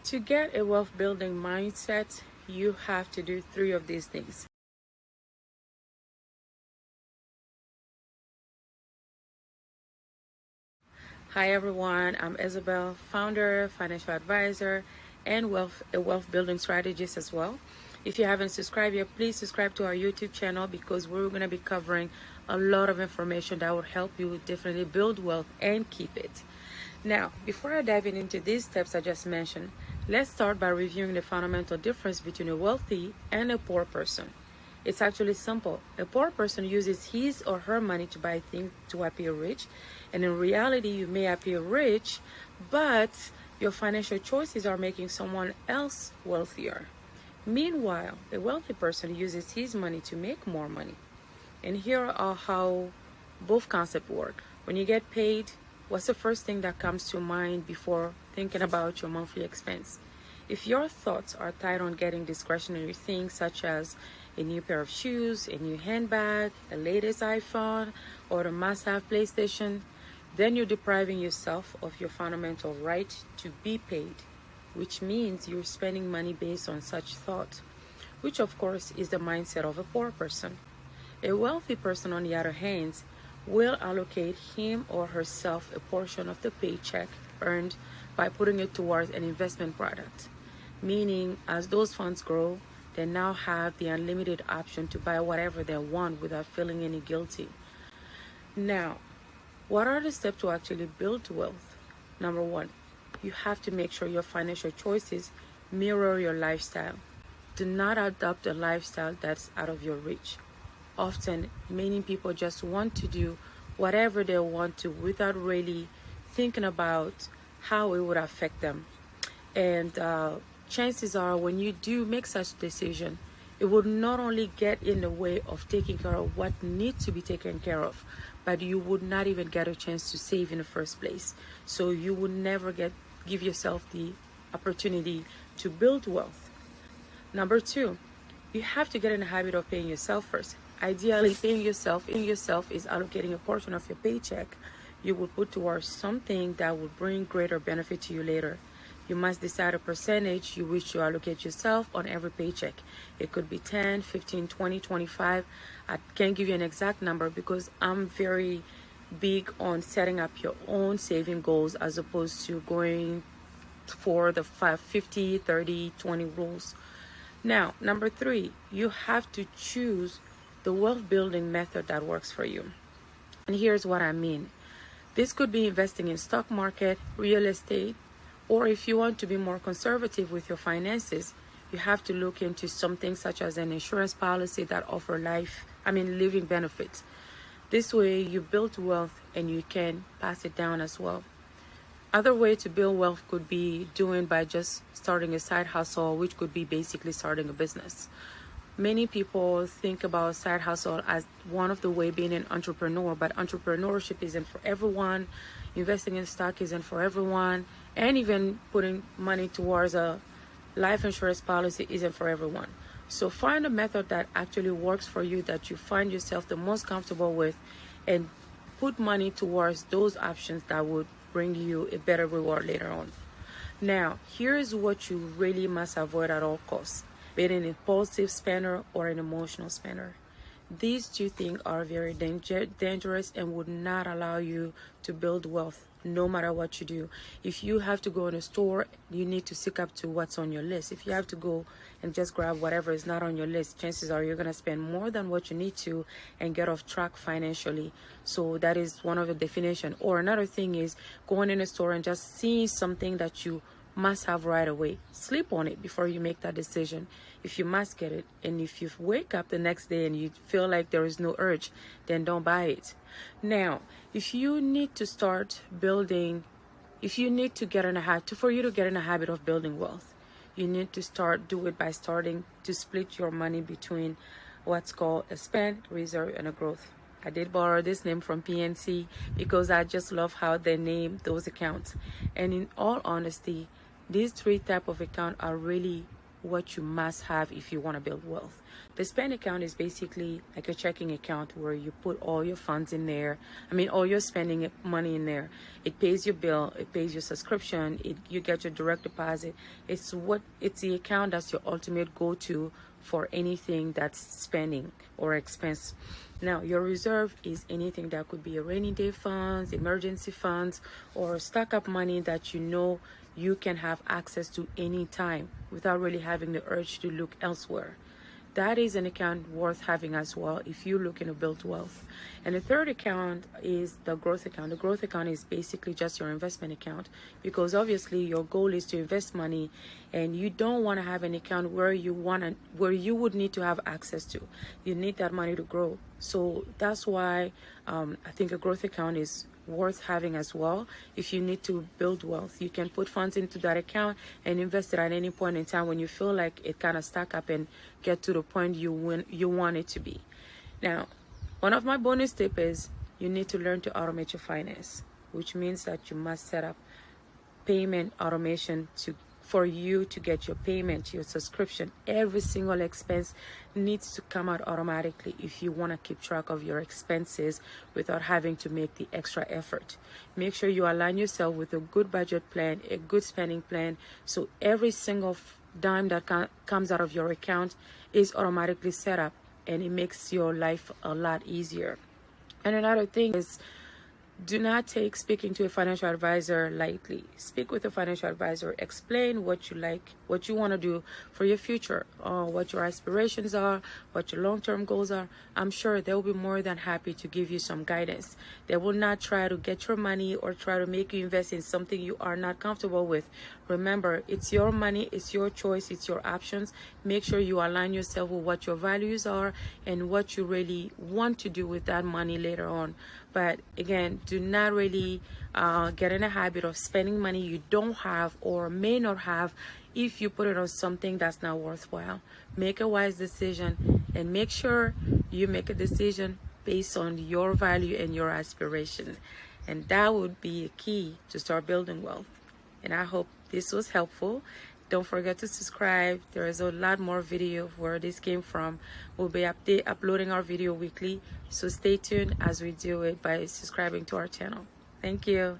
To get a wealth building mindset, you have to do three of these things. Hi everyone, I'm Isabel, founder, financial advisor, and a wealth building strategist as well. If you haven't subscribed yet, please subscribe to our YouTube channel because we're going to be covering a lot of information that will help you definitely build wealth and keep it. Now, before I dive into these steps I just mentioned, let's start by reviewing the fundamental difference between a wealthy and a poor person. It's actually simple. A poor person uses his or her money to buy things to appear rich, and in reality, you may appear rich, but your financial choices are making someone else wealthier. Meanwhile, a wealthy person uses his money to make more money. And here are how both concepts work. When you get paid, what's the first thing that comes to mind before thinking about your monthly expense? If your thoughts are tied on getting discretionary things such as a new pair of shoes, a new handbag, the latest iPhone, or the must-have PlayStation, then you're depriving yourself of your fundamental right to be paid, which means you're spending money based on such thought, which of course is the mindset of a poor person. A wealthy person, on the other hand, will allocate him or herself a portion of the paycheck earned by putting it towards an investment product, meaning as those funds grow, they now have the unlimited option to buy whatever they want without feeling any guilty. Now, what are the steps to actually build wealth? Number one, you have to make sure your financial choices mirror your lifestyle. Do not adopt a lifestyle that's out of your reach. Often, many people just want to do whatever they want to without really thinking about how it would affect them. And chances are when you do make such decision, it would not only get in the way of taking care of what needs to be taken care of, but you would not even get a chance to save in the first place. So you would never give yourself the opportunity to build wealth. Number two, you have to get in the habit of paying yourself first. Ideally, paying yourself is allocating a portion of your paycheck you will put towards something that will bring greater benefit to you later. You must decide a percentage you wish to allocate yourself on every paycheck. It could be 10, 15, 20, 25. I can't give you an exact number because I'm very big on setting up your own saving goals as opposed to going for the 50, 30, 20 rules. Now, number three, you have to choose the wealth building method that works for you. And here's what I mean. This could be investing in stock market, real estate, or if you want to be more conservative with your finances, you have to look into something such as an insurance policy that offer living benefits. This way you build wealth and you can pass it down as well. Other way to build wealth could be doing by just starting a side hustle, which could be basically starting a business. Many people think about side hustle as one of the way being an entrepreneur, but entrepreneurship isn't for everyone. Investing in stock isn't for everyone. And even putting money towards a life insurance policy isn't for everyone. So find a method that actually works for you, that you find yourself the most comfortable with, and put money towards those options that would bring you a better reward later on. Now, here's what you really must avoid at all costs: being an impulsive spender or an emotional spender. These two things are very dangerous and would not allow you to build wealth no matter what you do. If you have to go in a store, you need to stick up to what's on your list. If you have to go and just grab whatever is not on your list, chances are you're going to spend more than what you need to and get off track financially. So that is one of the definition. Or another thing is going in a store and just seeing something that you must have right away. Sleep on it before you make that decision. If you must get it, and if you wake up the next day and you feel like there is no urge, then don't buy it. Now, if you need to start building, if you need to get in a habit, for you to get in a habit of building wealth, you need to do it by starting to split your money between what's called a spend, reserve, and a growth. I did borrow this name from PNC because I just love how they name those accounts. And in all honesty, these three types of accounts are really what you must have if you want to build wealth. The spend account is basically like a checking account where you put all your funds in there. I mean, all your spending money in there. It pays your bill, it pays your subscription, you get your direct deposit. It's the account that's your ultimate go-to for anything that's spending or expense. Now, your reserve is anything that could be a rainy day funds, emergency funds, or stock up money that you know you can have access to anytime without really having the urge to look elsewhere. That is an account worth having as well if you're looking to build wealth. And the third account is the growth account. The growth account is basically just your investment account, because obviously your goal is to invest money, and you don't want to have an account where you would need to have access to. You need that money to grow. So that's why I think a growth account is worth having as well. If you need to build wealth, you can put funds into that account and invest it at any point in time when you feel like it kind of stack up and get to the point you want it to be. Now, one of my bonus tips is you need to learn to automate your finance, which means that you must set up payment automation for you to get your payment, your subscription. Every single expense needs to come out automatically if you want to keep track of your expenses without having to make the extra effort. Make sure you align yourself with a good budget plan, a good spending plan, so every single dime that comes out of your account is automatically set up, and it makes your life a lot easier. And another thing is, do not take speaking to a financial advisor lightly. Speak with a financial advisor. Explain what you like, what you want to do for your future, what your aspirations are, what your long-term goals are. I'm sure they'll be more than happy to give you some guidance. They will not try to get your money or try to make you invest in something you are not comfortable with. Remember, it's your money, it's your choice, it's your options. Make sure you align yourself with what your values are and what you really want to do with that money later on. But again, do not really get in a habit of spending money you don't have or may not have if you put it on something that's not worthwhile. Make a wise decision, and make sure you make a decision based on your value and your aspiration. And that would be a key to start building wealth. And I hope this was helpful. Don't forget to subscribe. There is a lot more video of where this came from. We'll be uploading our video weekly, so stay tuned as we do it by subscribing to our channel. Thank you.